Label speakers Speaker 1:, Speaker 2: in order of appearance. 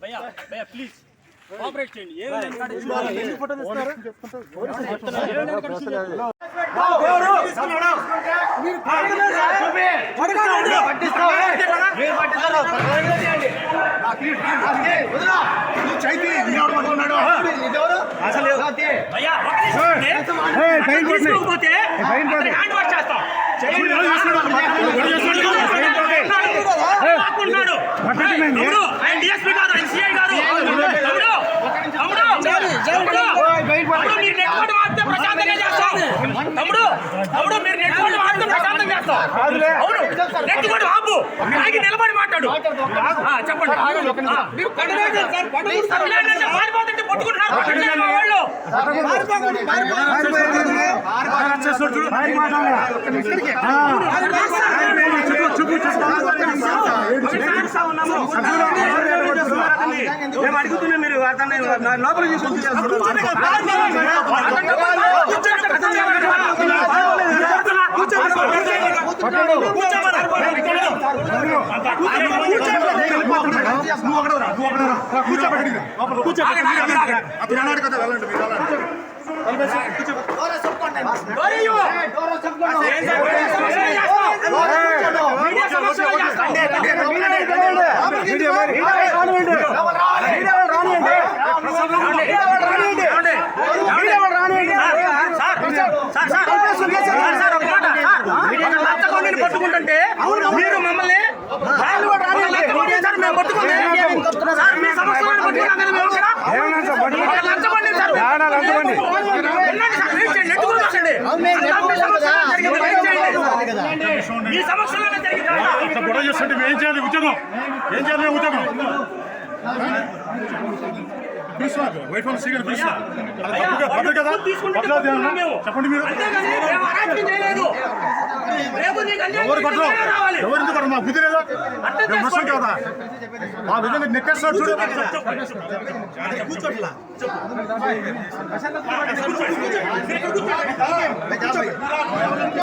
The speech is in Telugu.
Speaker 1: భయ్యా భయ్యా ప్లీజ్ కోఆపరేట్ చేయండి. ఏ నిలబడి మాట్లాడు చెప్పండి. మేము అడుగుతున్నా మీరు లోపల పట్టుకుంటుంటే మీరు మమ్మల్ని మేము పట్టుకుంటే మీ సమస్యలు గొడవ చేస్తుంటే ఏం చేయాలి? ఉద్యోగం ఏం చేయాలి? ఉద్యోగం వైఫ్ చెప్పండి మీరు ఎవరు పట్టరు ఎవరు ఎందుకు మా బుద్ధి లేదా మోసం కదా మా విధంగా నెక్కేస్తాడు చూడు.